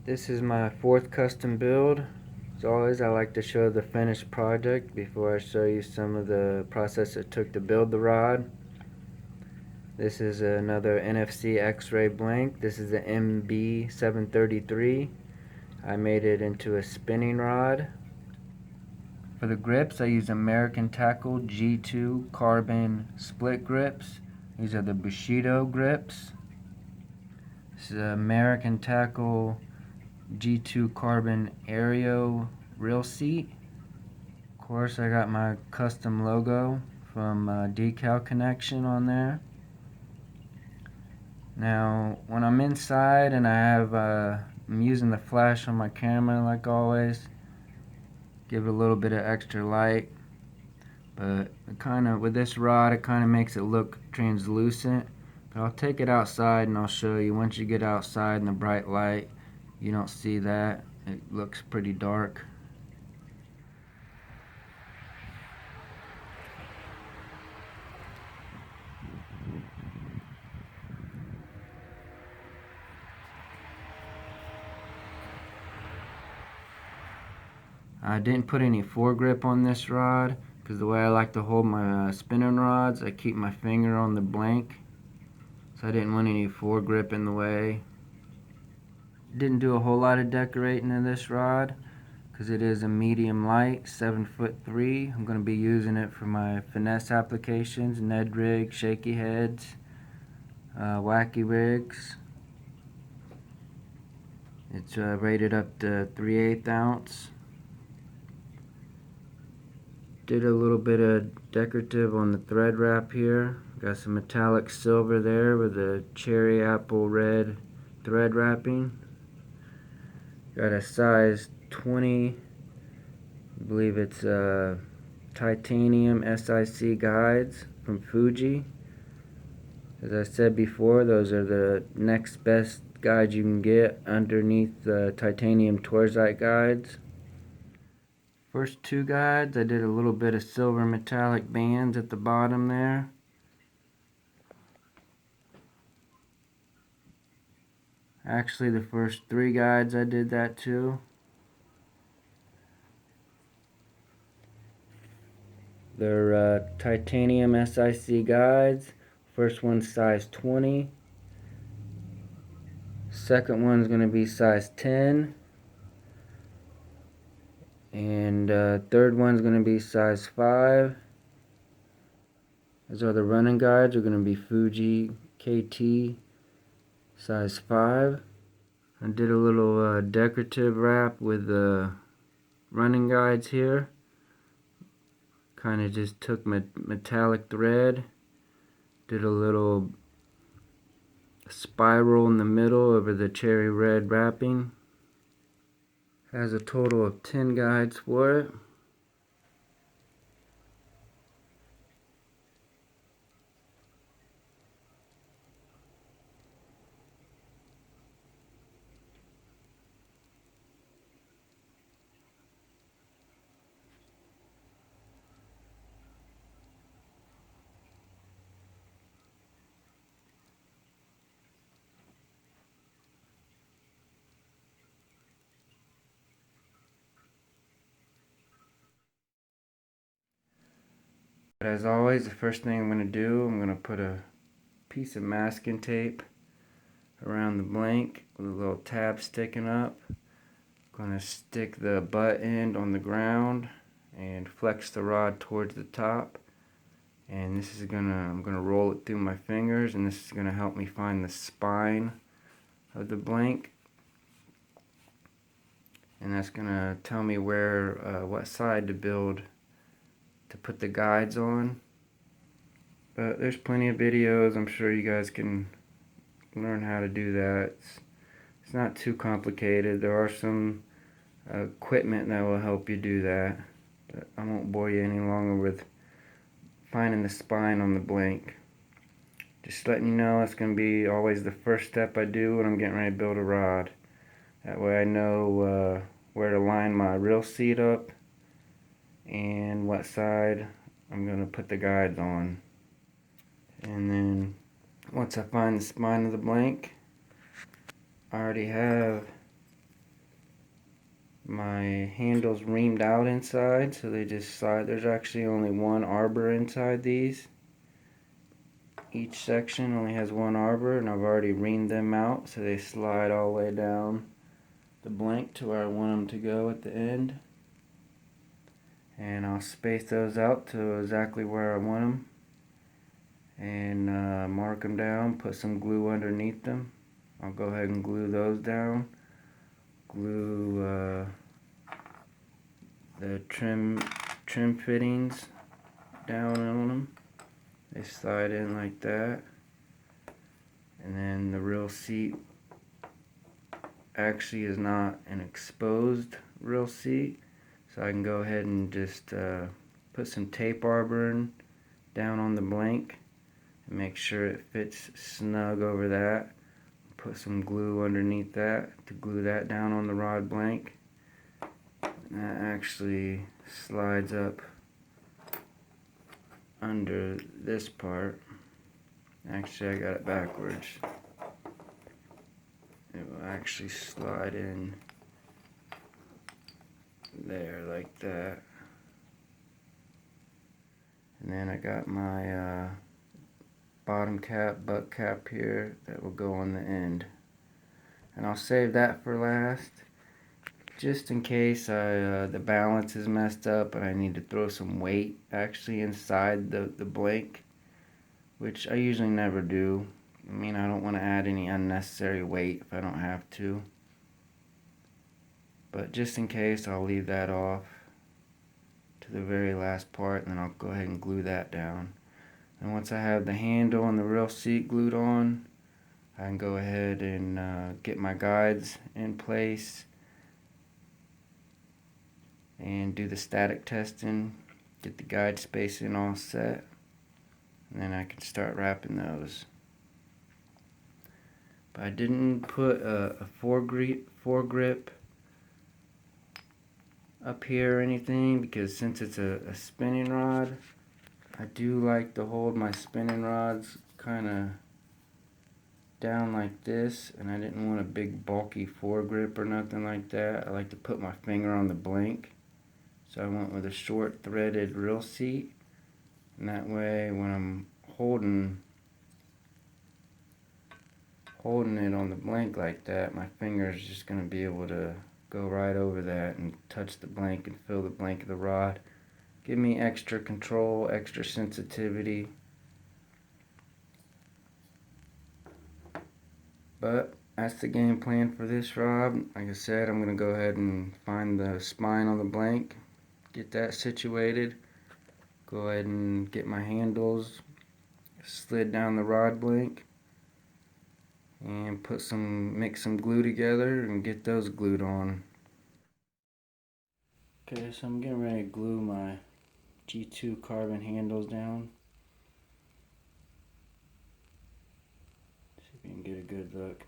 This is my fourth custom build. As always, I like to show the finished project before I show you some of the process it took to build the rod. This is another NFC X-ray blank. This is the MB-733. I made it into a spinning rod. For the grips, I use American Tackle G2 carbon split grips. These are the Bushido grips. This is American Tackle G2 carbon Aereo reel seat. Of course, I got my custom logo from Decal Connection on there. Now, when I'm inside and I'm using the flash on my camera like always, give it a little bit of extra light. But with this rod, it kind of makes it look translucent. But I'll take it outside and I'll show you. Once you get outside in the bright light, you don't see that. It looks pretty dark. I didn't put any foregrip on this rod because the way I like to hold my spinning rods, I keep my finger on the blank. So I didn't want any foregrip in the way. Didn't do a whole lot of decorating in this rod because it is a medium light, 7'3". I'm going to be using it for my finesse applications, Ned rigs, shaky heads, wacky rigs. It's rated up to 3/8 ounce. Did a little bit of decorative on the thread wrap here. Got some metallic silver there with a cherry apple red thread wrapping. Got a size 20, I believe it's titanium SIC guides from Fuji. As I said before, those are the next best guides you can get underneath the titanium Torzite guides. First two guides, I did a little bit of silver metallic bands at the bottom there. Actually, the first three guides I did that too. They're titanium SIC guides. First one's size 20. Second one's going to be size 10. And third one's going to be size 5. Those are the running guides. Are going to be Fuji KT size 5. I did a little decorative wrap with the running guides here. Kind of just took my metallic thread, did a little spiral in the middle over the cherry red wrapping. Has a total of 10 guides for it. But as always, the first thing I'm going to do, I'm going to put a piece of masking tape around the blank with a little tab sticking up. I'm going to stick the butt end on the ground and flex the rod towards the top. And this is I'm gonna roll it through my fingers, and this is gonna help me find the spine of the blank. And that's gonna tell me what side to put the guides on. But there's plenty of videos. I'm sure you guys can learn how to do that. It's not too complicated. There are some equipment that will help you do that. But I won't bore you any longer with finding the spine on the blank. Just letting you know that's going to be always the first step I do when I'm getting ready to build a rod. That way I know where to line my reel seat up and what side I'm going to put the guides on. And then once I find the spine of the blank, I already have My handle's reamed out inside, so they just slide. There's actually only one arbor inside these. Each section only has one arbor, and I've already reamed them out, so they slide all the way down the blank to where I want them to go at the end. And I'll space those out to exactly where I want them, and mark them down, put some glue underneath them. I'll go ahead and glue those down. Glue the trim fittings down on them. They slide in like that. And then the real seat actually is not an exposed real seat, so I can go ahead and just put some tape arbor down on the blank and make sure it fits snug over that. Put some glue underneath that to glue that down on the rod blank. And that actually slides up under this part. Actually, I got it backwards. It will actually slide in there like that. And then I got my bottom cap, butt cap here that will go on the end. And I'll save that for last, just in case the balance is messed up and I need to throw some weight actually inside the blank, which I usually never do. I mean, I don't want to add any unnecessary weight if I don't have to. But just in case, I'll leave that off to the very last part, and then I'll go ahead and glue that down. And once I have the handle and the real seat glued on, I can go ahead and get my guides in place and do the static testing, get the guide spacing all set, and then I can start wrapping those. But I didn't put a foregrip up here or anything, because since it's a spinning rod, I do like to hold my spinning rods kind of down like this, and I didn't want a big bulky foregrip or nothing like that. I like to put my finger on the blank, so I went with a short threaded reel seat, and that way when I'm holding it on the blank like that, my finger is just going to be able to go right over that and touch the blank and feel the blank of the rod. Give me extra control, extra sensitivity. But that's the game plan for this rod. Like I said, I'm going to go ahead and find the spine on the blank, get that situated, go ahead and get my handles slid down the rod blank, and mix some glue together and get those glued on. Okay, so I'm getting ready to glue my G2 carbon handles down. See if you can get a good look.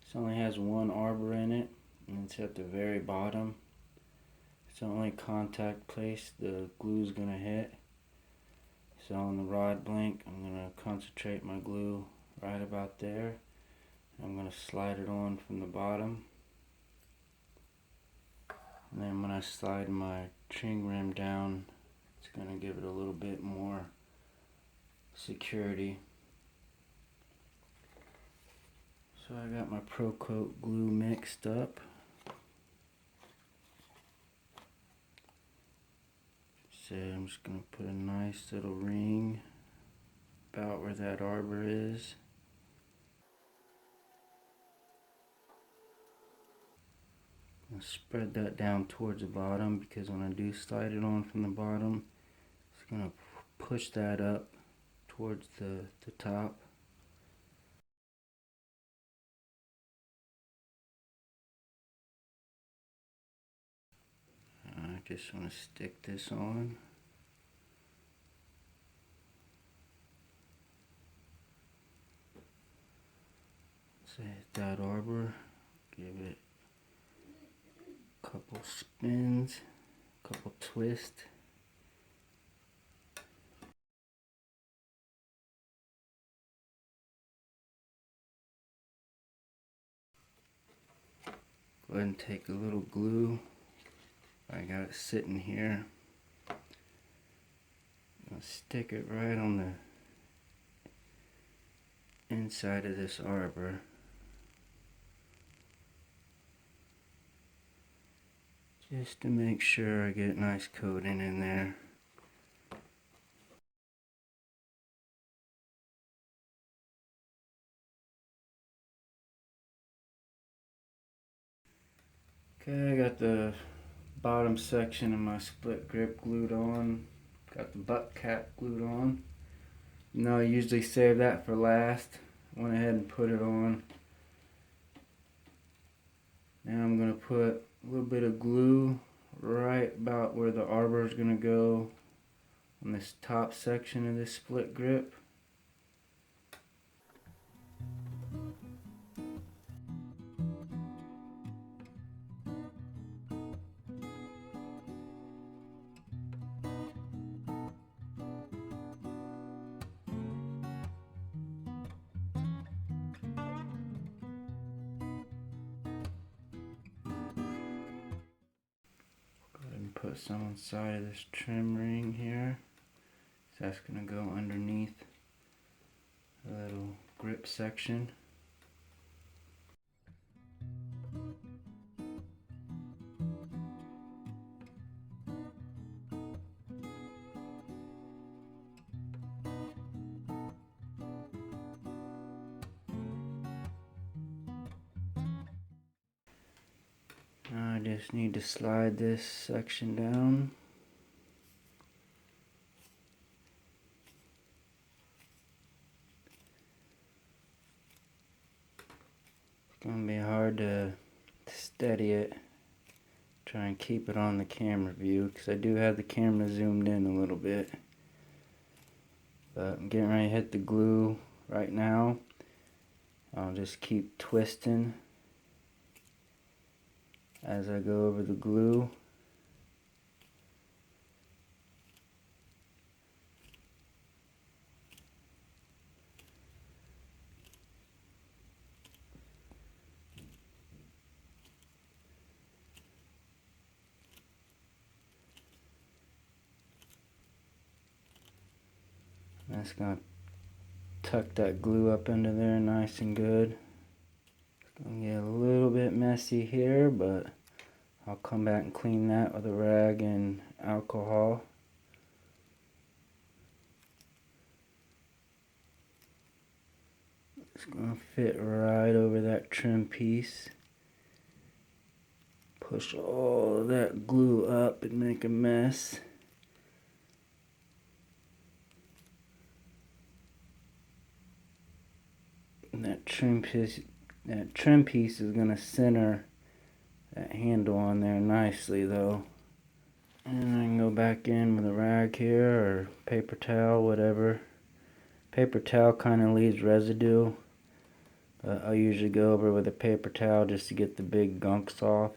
This only has one arbor in it, and it's at the very bottom. It's the only contact place the glue's gonna hit. So on the rod blank, I'm gonna concentrate my glue right about there. I'm gonna slide it on from the bottom. And then when I slide my trim rim down, it's going to give it a little bit more security. So I got my Pro Coat glue mixed up. So I'm just going to put a nice little ring about where that arbor is. I'll spread that down towards the bottom, because when I do slide it on from the bottom, it's going to push that up towards the top. I just want to stick this on. So hit that arbor, give it a couple spins, a couple twists. Go ahead and take a little glue, I got it sitting here. I'll stick it right on the inside of this arbor. Just to make sure I get nice coating in there. Okay, I got the bottom section of my split grip glued on. Got the butt cap glued on. I usually save that for last. Went ahead and put it on. Now I'm going to put a little bit of glue right about where the arbor is going to go on this top section of this split grip. And put some inside of this trim ring here. So that's going to go underneath the little grip section. Now I just need to slide this section down. It's going to be hard to steady it. Try and keep it on the camera view because I do have the camera zoomed in a little bit. But I'm getting ready to hit the glue right now. I'll just keep twisting as I go over the glue. That's going to tuck that glue up into there nice and good. It's going to get a little bit messy here, but I'll come back and clean that with a rag and alcohol. It's going to fit right over that trim piece. Push all of that glue up and make a mess. And that trim piece is going to center that handle on there nicely though. And I can go back in with a rag here or paper towel, whatever. Paper towel kind of leaves residue. I'll usually go over with a paper towel just to get the big gunks off.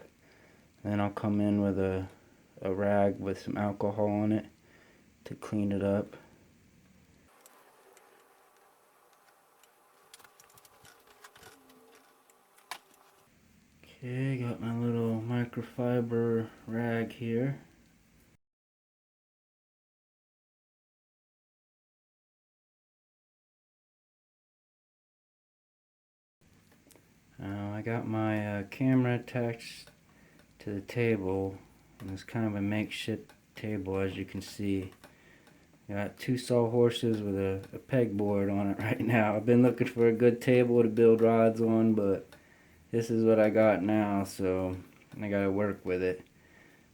Then I'll come in with a rag with some alcohol on it to clean it up. Okay, got my little microfiber rag here. I got my camera attached to the table, and it's kind of a makeshift table, as you can see. Got two sawhorses with a pegboard on it right now. I've been looking for a good table to build rods on, but this is what I got now, so I gotta work with it.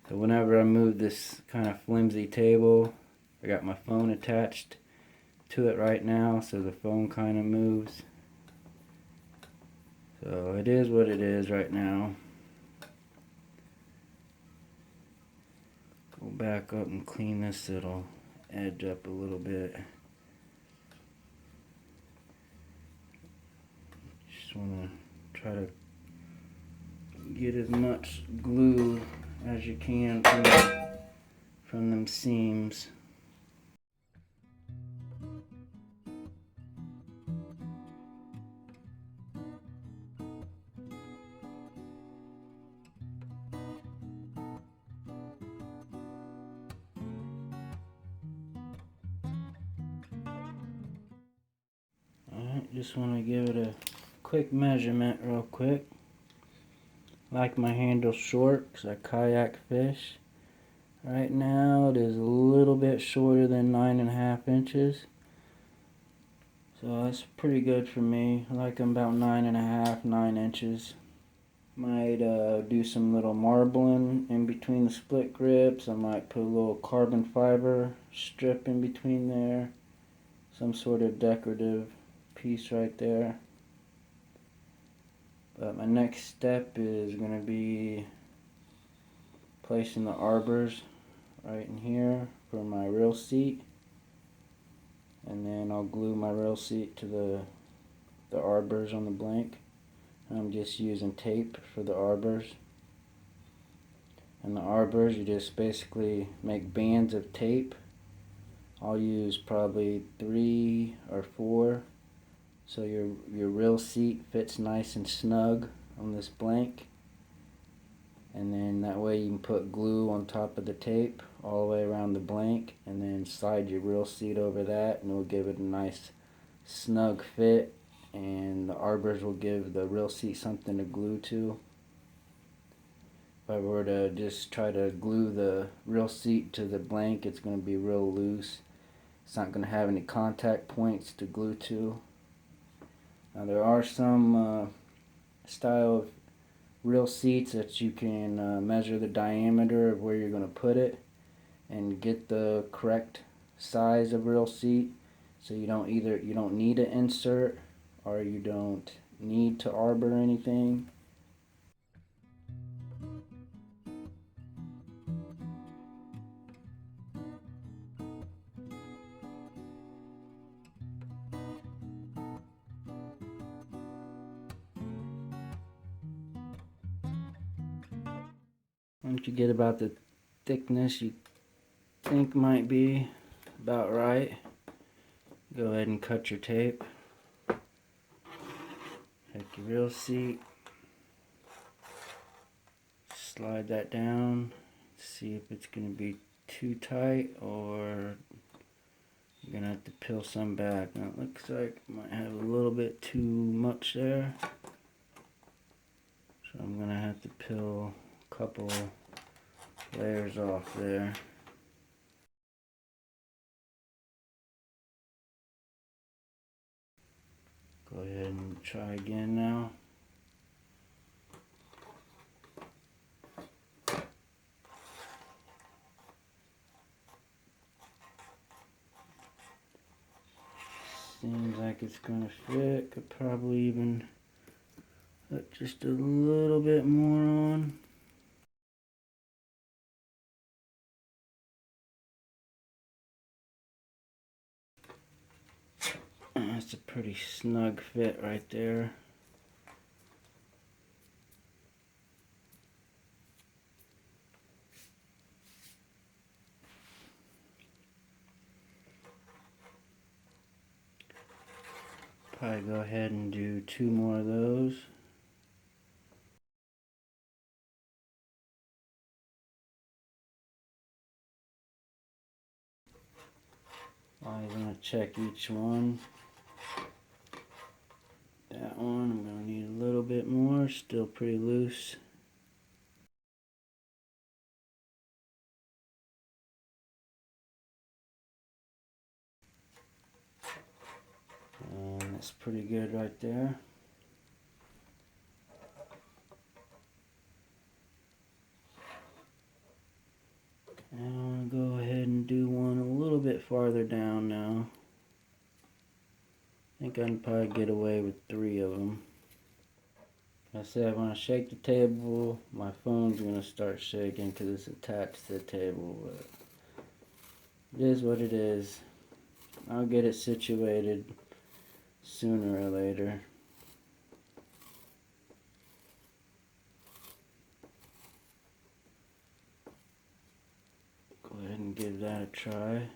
So whenever I move this kind of flimsy table, I got my phone attached to it right now, so the phone kind of moves. So it is what it is right now. Go back up and clean this little edge up a little bit. Just want to try to get as much glue as you can from them seams. just want to give it a quick measurement real quick. Like my handle short because I kayak fish. Right now it is a little bit shorter than 9.5 inches. So that's pretty good for me. I like them about 9.5, 9 inches. Might do some little marbling in between the split grips. I might put a little carbon fiber strip in between there. Some sort of decorative piece right there. But my next step is going to be placing the arbors right in here for my reel seat. And then I'll glue my reel seat to the arbors on the blank. I'm just using tape for the arbors. And the arbors, you just basically make bands of tape. I'll use probably 3 or 4. So your reel seat fits nice and snug on this blank. And then that way you can put glue on top of the tape all the way around the blank, and then slide your reel seat over that, and it will give it a nice snug fit, and the arbors will give the reel seat something to glue to. If I were to just try to glue the reel seat to the blank, it's going to be real loose. It's not going to have any contact points to glue to. Now there are some style of reel seats that you can measure the diameter of where you're going to put it and get the correct size of reel seat, so you don't need to insert or you don't need to arbor anything. Once you get about the thickness you think might be about right, go ahead and cut your tape. Take your reel seat, slide that down, see if it's going to be too tight or you're going to have to peel some back. Now it looks like I might have a little bit too much there, so I'm going to have to peel a couple layers off there. Go ahead and try again now. Seems like it's gonna fit. Could probably even put just a little bit more on. That's a pretty snug fit right there. Probably go ahead and do 2 more of those. I'm gonna check each one. That one I'm gonna need a little bit more, still pretty loose. And that's pretty good right there. And I'm gonna go ahead and do one a little bit farther down now. I think I can probably get away with 3 of them. Like I said, when I shake the table, my phone's gonna start shaking because it's attached to the table. But it is what it is. I'll get it situated sooner or later. Go ahead and give that a try.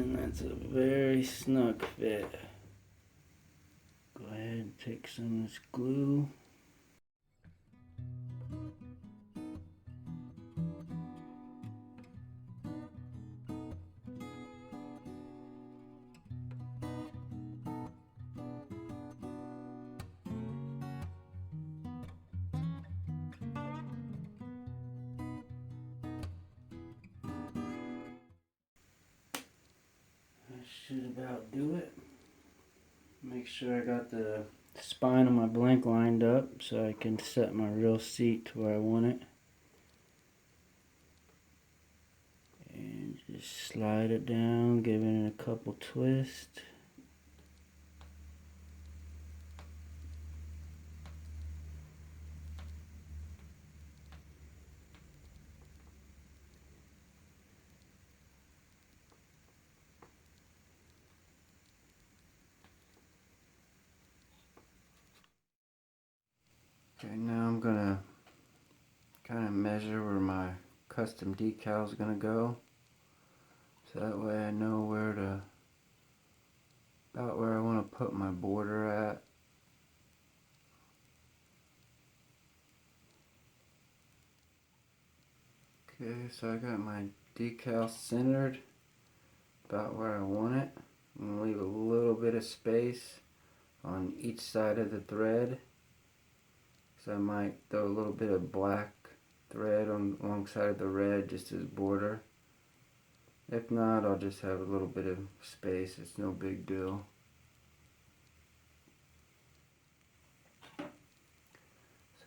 And that's a very snug fit. Go ahead and take some of this glue. That should about do it. Make sure I got the spine of my blank lined up so I can set my real seat to where I want it. And just slide it down, giving it a couple twists. Okay, now I'm gonna kind of measure where my custom decal is gonna go, so that way I know about where I want to put my border at. Okay, so I got my decal centered about where I want it. I'm gonna leave a little bit of space on each side of the thread. So I might throw a little bit of black thread on alongside of the red just as border. If not, I'll just have a little bit of space. It's no big deal. So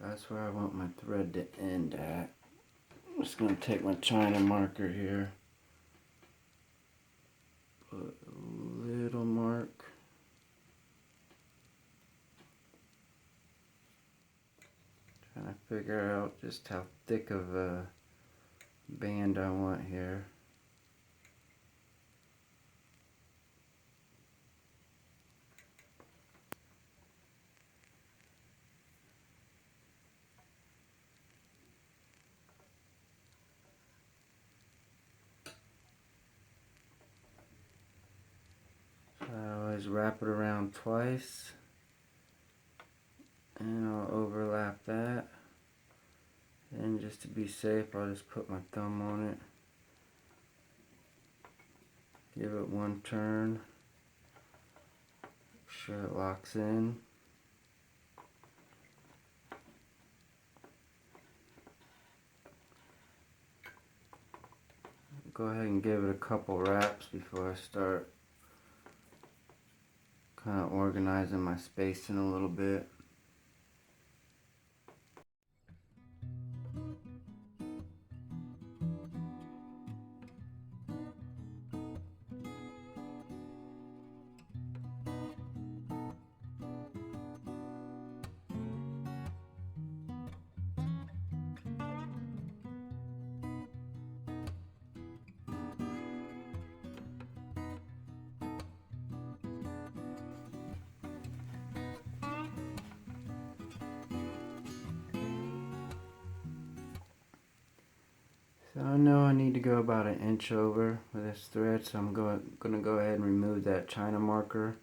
that's where I want my thread to end at. I'm just going to take my China marker here. Put a little mark. Trying to figure out just how thick of a band I want here. So I always wrap it around twice. And I'll overlap that. And just to be safe, I'll just put my thumb on it. Give it one turn. Make sure it locks in. Go ahead and give it a couple wraps before I start kind of organizing my spacing a little bit. So I know I need to go about an inch over with this thread, so I'm going to go ahead and remove that China marker.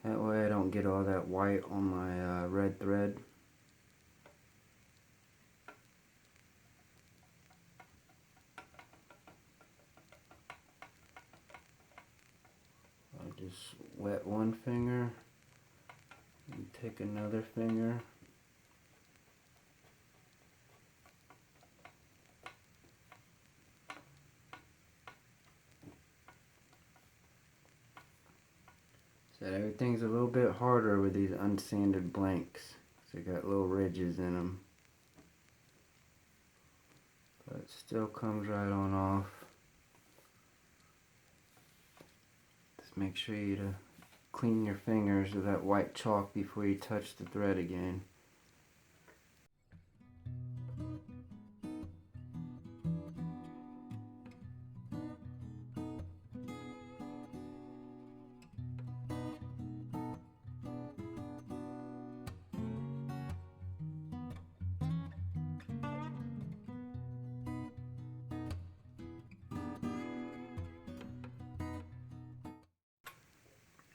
That way I don't get all that white on my red thread. I'll just wet one finger and take another finger. So everything's a little bit harder with these unsanded blanks. So they got little ridges in them. But it still comes right on off. Just make sure you to clean your fingers of that white chalk before you touch the thread again.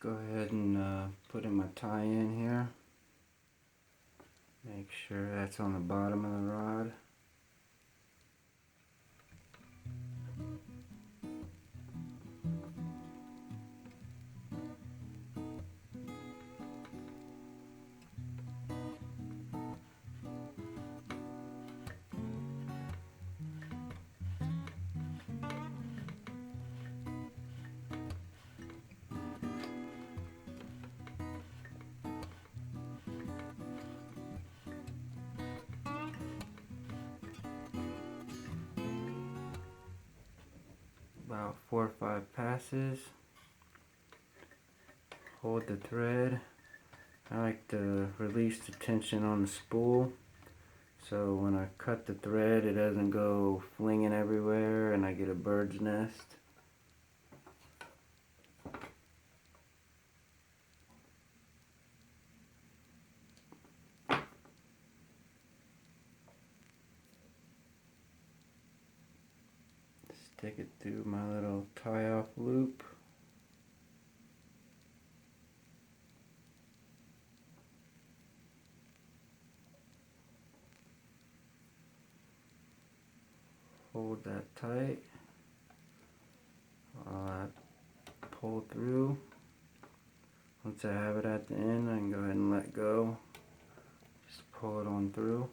Go ahead and put in my tie-in here. Make sure that's on the bottom of the rod. About 4 or 5 passes. Hold the thread. I like to release the tension on the spool, so when I cut the thread it doesn't go flinging everywhere and I get a bird's nest. Stick it through my little tie-off loop. Hold that tight while I pull through. Once I have it at the end, I can go ahead and let go. Just pull it on through.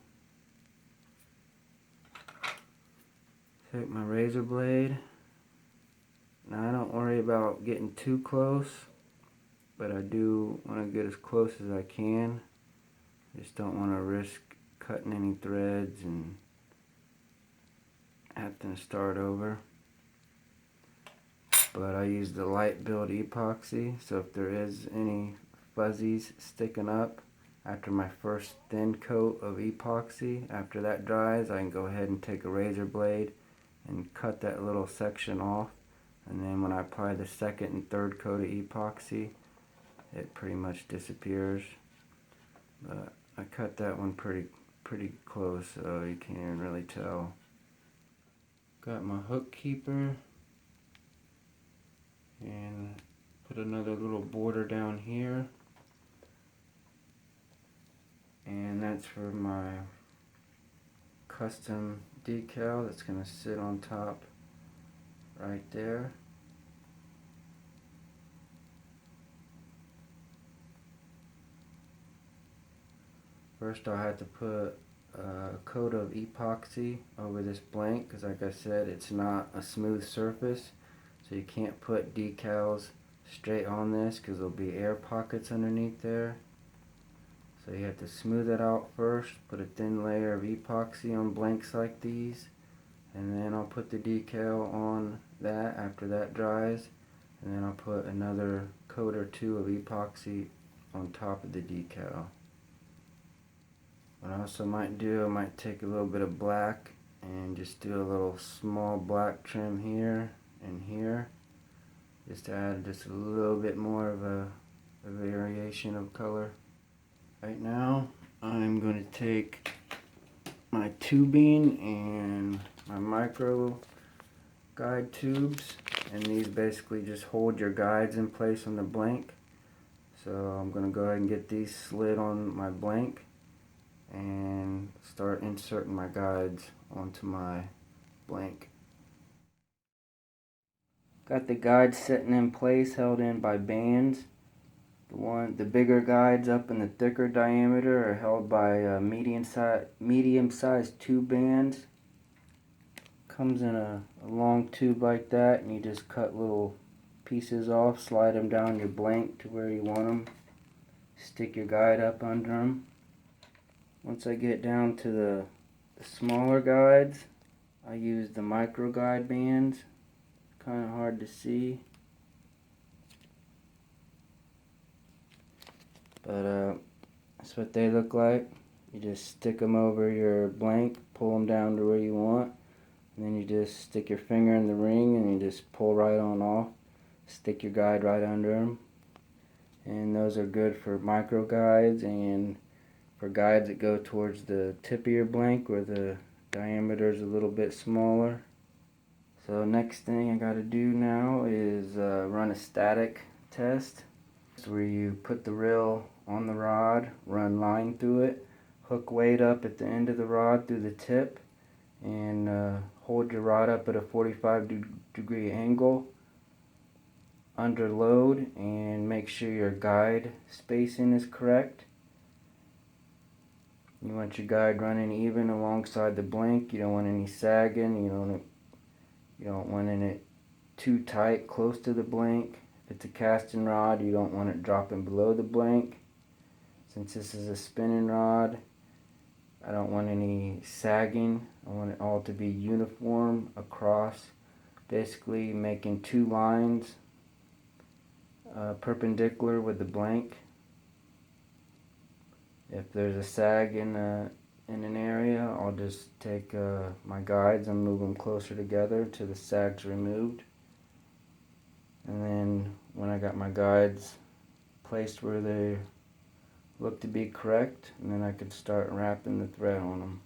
Take my razor blade. Now I don't worry about getting too close, but I do want to get as close as I can. Just don't want to risk cutting any threads and having to start over. But I use the light build epoxy, so if there is any fuzzies sticking up after my first thin coat of epoxy, after that dries, I can go ahead and take a razor blade and cut that little section off, and then when I apply the second and third coat of epoxy, it pretty much disappears. But I cut that one pretty close, so you can't even really tell. Got my hook keeper, and put another little border down here, and that's for my custom decal that's going to sit on top right there. First I'll have to put a coat of epoxy over this blank, because like I said, it's not a smooth surface, so you can't put decals straight on this because there'll be air pockets underneath there. So you have to smooth it out first, put a thin layer of epoxy on blanks like these, and then I'll put the decal on that after that dries, and then I'll put another coat or two of epoxy on top of the decal. What I also might do, I might take a little bit of black and just do a little small black trim here and here, just to add just a little bit more of a variation of color. Right now I'm going to take my tubing and my micro guide tubes, and these basically just hold your guides in place on the blank. So I'm going to go ahead and get these slid on my blank and start inserting my guides onto my blank. Got the guides sitting in place, held in by bands. The bigger guides up in the thicker diameter are held by medium-sized tube bands. Comes in a long tube like that, and you just cut little pieces off, slide them down your blank to where you want them. Stick your guide up under them. Once I get down to the smaller guides, I use the micro guide bands. Kind of hard to see, but that's what they look like. You just stick them over your blank, pull them down to where you want, and then you just stick your finger in the ring and you just pull right on off. Stick your guide right under them, and those are good for micro guides and for guides that go towards the tip of your blank where the diameter is a little bit smaller. So next thing I got to do now is run a static test. where you put the reel on the rod, run line through it, hook weight up at the end of the rod through the tip, and hold your rod up at a 45-degree angle under load, and make sure your guide spacing is correct. You want your guide running even alongside the blink. You don't want any sagging. You don't want it too tight close to the blink. If it's a casting rod, you don't want it dropping below the blink. Since this is a spinning rod, I don't want any sagging. I want it all to be uniform across, basically making two lines perpendicular with the blank. If there's a sag in an area, I'll just take my guides and move them closer together till the sag's removed. And then when I got my guides placed where they look to be correct, and then I could start wrapping the thread on them.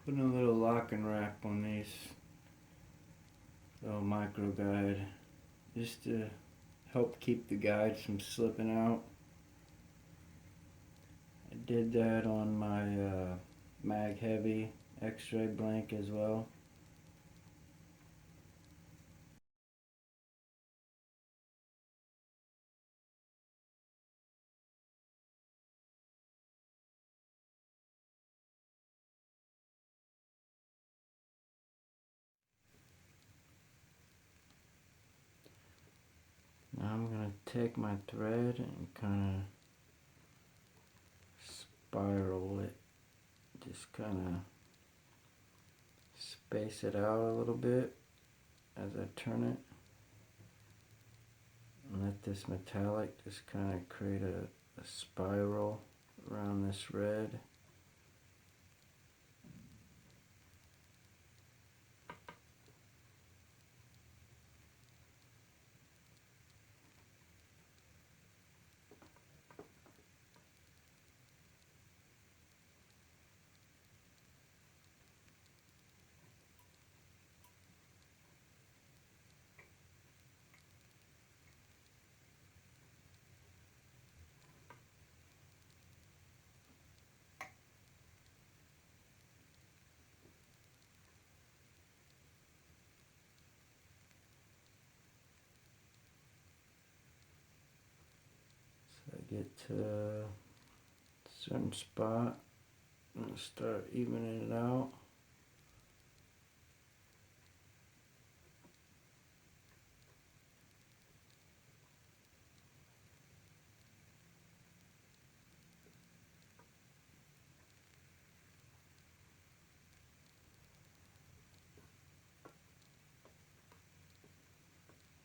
Putting a little locking wrap on these little micro guide just to help keep the guides from slipping out. I did that on my Mag Heavy X-ray blank as well. Now I'm going to take my thread and kind of spiral it. Just kind of space it out a little bit. as I turn it. And let this metallic just kind of create a spiral around this red. So I get to a certain spot and start evening it out.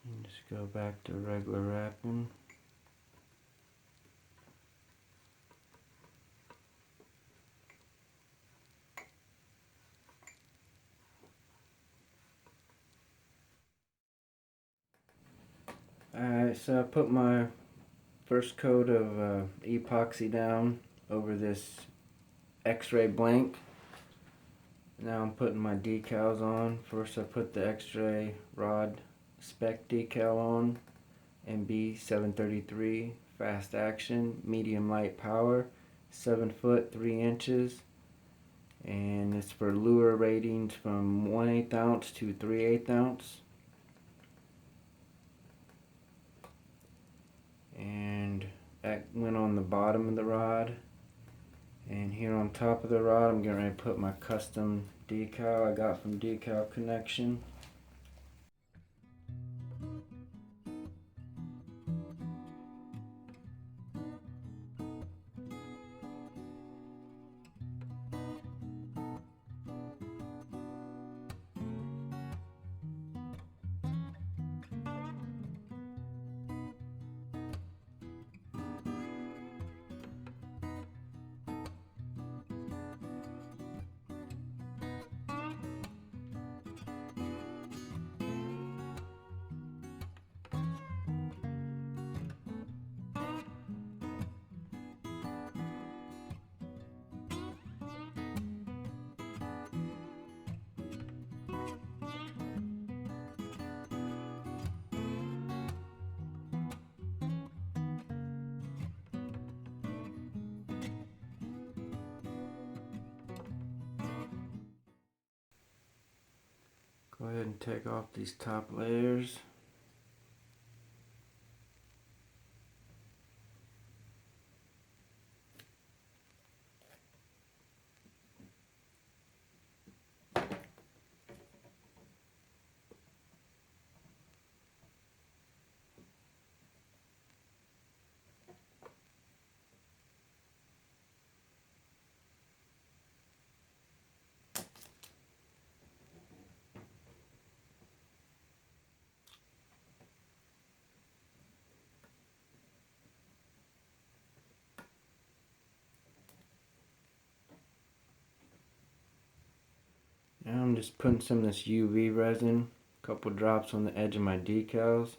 And just go back to regular wrapping. Alright, so I put my first coat of epoxy down over this X-ray blank. Now I'm putting my decals on. First I put the X-ray rod spec decal on. MB-733 fast action, medium light power, 7 foot 3 inches. And it's for lure ratings from 1/8 ounce to 3/8 ounce. And that went on the bottom of the rod. And here on top of the rod, I'm getting ready to put my custom decal I got from Decal Connection. Go ahead and take off these top layers. Now I'm just putting some of this UV resin, a couple drops on the edge of my decals.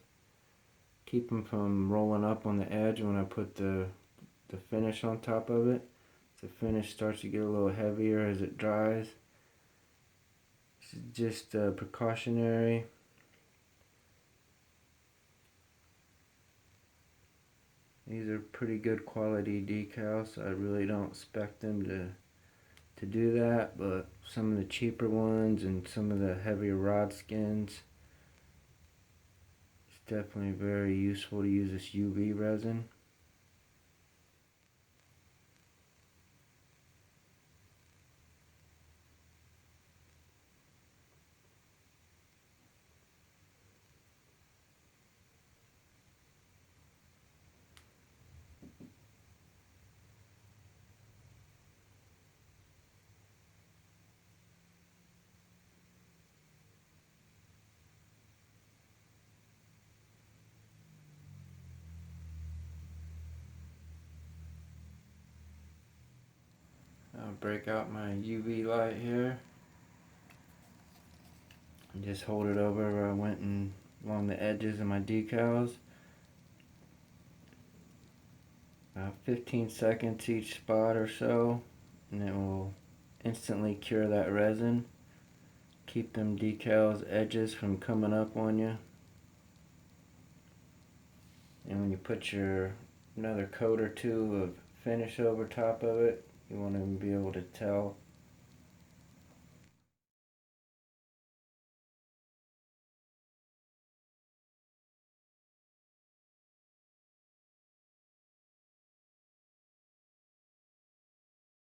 Keep them from rolling up on the edge when I put the finish on top of it. The finish starts to get a little heavier as it dries. This is just precautionary. These are pretty good quality decals, so I really don't expect them to do that, but some of the cheaper ones and some of the heavier rod skins, it's definitely very useful to use this UV resin. break out my UV light here. And just hold it over where I went along the edges of my decals. About 15 seconds each spot or so, and it will instantly cure that resin. Keep them decals edges from coming up on you. And when you put another coat or two of finish over top of it, you want to be able to tell